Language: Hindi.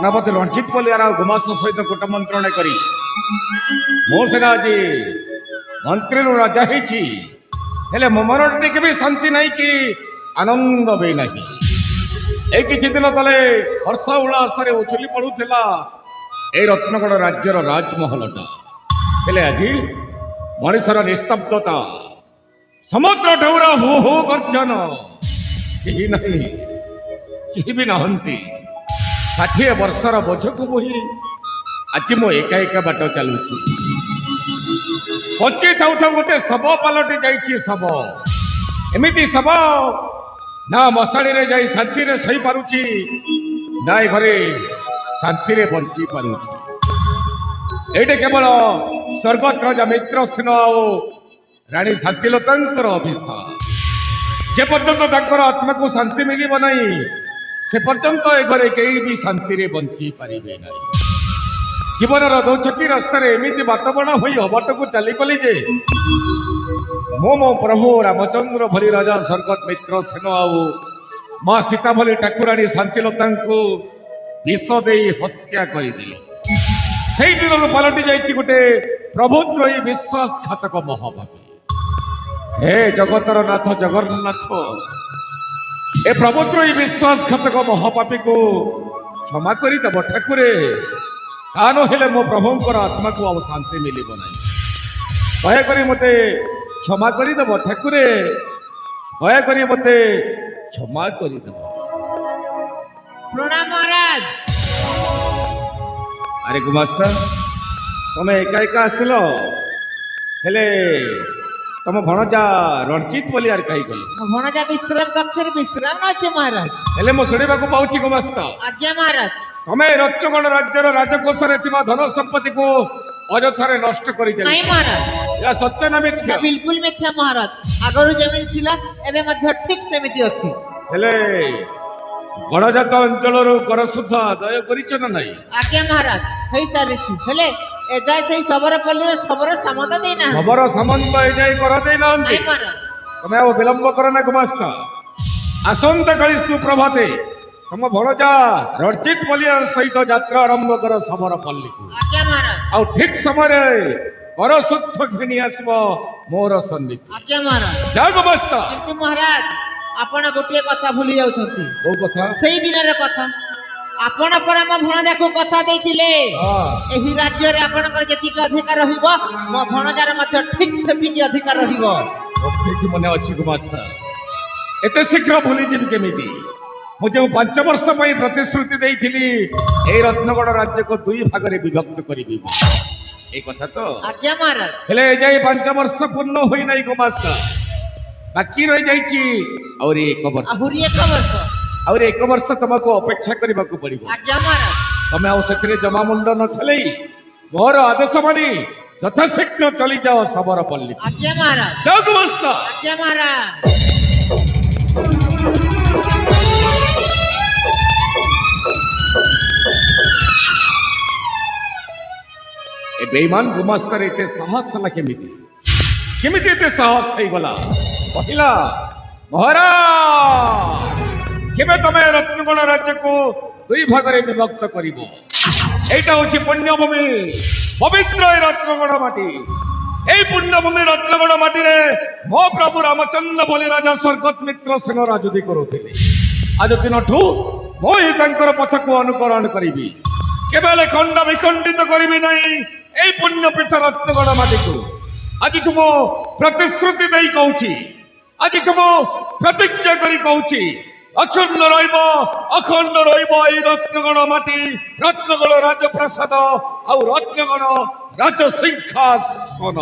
सेनापति रणजित बलियार गुमास सहित कूट मंत्रणा करी मो सेना आज मंत्री राजा हेले मो मन टिके भी शांति नहीं कि आनंद भी नहीं। ए किछि दिन तले हर्ष उल्लास उछुली पड़ुला ए रत्नगढ़ राज्यर राजमहलटा हेले आज मनुष्यर निस्तब्धता समुद्र ढौरा हु हु गर्जन केही नहीं केही भी नहंती 60 वर्षर बोझ को बोही आज मो एका एका बाट चलुची बची थाउ थाउ गोटे शव पलटि जाइछि शव एमिति शव ना मशाणी रे जाई शांति रे सही पारुची ना ए घरे शांति रे बंची पारुची। एटे केवल स्वर्गत राजा मित्रसेन आओ रानी शांतिलतांकर अभिशाप जे पर्यंत तांकर आत्मा को शांति मिलिब नहीं से पर्यंत ए घरे केही भी शांति रे बंची पारिबे नहीं। जीवन दौछकी रास्ता एमती बाटबणा हो हबाट को चली गली जे मो प्रभु रामचंद्र भली राजा स्वर्गत मित्रसेन आउ माँ सीता भली ठाकुराणी शांतिलता विष दे हत्या करदेले से दिन पलटि जाइए गोटे प्रभुद्रोही विश्वासघातक महाभावी। हे जगतर नाथ जगन्नाथ ए प्रभुद्रोही विश्वासघातक महापापी को क्षमा करदेव ठाकुरे कान हेले मो प्रभुंकर आत्मा को अब शांति मिलिब नहीं दयाकोरी मते क्षमा करदेव ठाकुरे दयाकोरी मते क्षमा करदेव। प्रणाम महाराज। अरे गुमास्ता तमे एका एका आसिल हेले तम भणजा रणजित बलियार कहीं गल भणजा विश्राम कक्षर विश्राम अच्छे महाराज हेले मो सुनिबा को पाउची गुमास्ता आज्ञा महाराज तमे रत्नगढ़ राज्यर राजकोष रे थिबा धन संपत्ति को अजथारे नष्ट करि चली नहीं महाराज या सत्य ना मिथ्या बिल्कुल मिथ्या महाराज आगरु जेमिति थिला एबे मध्य ठीक सेमिति अछि हेले गणजात अंचल रो कर सुद्धा आदाय करिछ ना नहीं आज्ञा महाराज हेई सारी छी हेले ए जाय सही सबर पल्ली रो सबर सामंत देना खबर सामंत ए जाय कर दे ना नहीं महाराज तमे अब विलंब कर ना गुमास्ता आसंत काली सुप्रभाते तम भणजा रणजित बलियार सहित यात्रा आरंभ कर सबर पल्ली को आज्ञा महाराज आ ठीक समय कर शुद्ध घिनी आसब मोर सन्निधि आज्ञा महाराज जा गुमास्ता। किंतु महाराज आपण गोटे कथा भूली जाउछंती ओ कथा सेही दिन रे कथा आपण पर हम भणजा को कथा देथिले एही राज्य रे आपनकर जतिक अधिकार रहिबो मो भणजार मध्य ठीक सेतिक अधिकार रहिबो ठीक मने अछि गुमास्ता एते शीघ्र भूली जेबि केमिति मुझे 5 वर्ष पई प्रतिश्रुति देइथिली ए रत्नगढ़ राज्य को दुई भाग रे विभक्त करिबि ए कथा तो आज्ञा महाराज हेले जाई 5 वर्ष पूर्ण होई नै गुमास्ता बाकी रह जाइछि और एक वर्ष आहुरी एक वर्ष और एक वर्ष तुमको अपेक्षा करबा को पड़िबो आज्ञा महाराज तमे आ सेथिरे जमा मुंड न खलेई मोर आदेश मानी यथाशीघ्र चली जाओ सबर पल्ली आज्ञा महाराज जाओ गुमास्ता आज्ञा महाराज। ए बेईमान गुमास्ता एते साहस हला केमिति एते साहस होई गला पहिला महाराज केबे तमे रत्नगढ़ राज्य को दुई भाग रे विभक्त करिवो एटा होछि पुण्यभूमि पवित्र रत्नगढ़ माटी ए पुण्यभूमि रत्नगढ़ माटी रे मो प्रभु रामचंद्र बोली राजा स्वर्गत मित्रसेन राजुदी करुथिले आज दिनठू मो ही तांकर पथ को अनुकरण करिवि केवल खंड विखंडित करिवि नहीं ए पुण्यपीठ रत्नगढ़ माटी को आज मो प्रतिश्रुति देई कहूची आज मो प्रतिज्ञा करी कहूची अखंड अखंड रत्नगढ़ माटी रत्नगढ़ राजप्रसाद और रत्नगढ़ राजसिंहासन।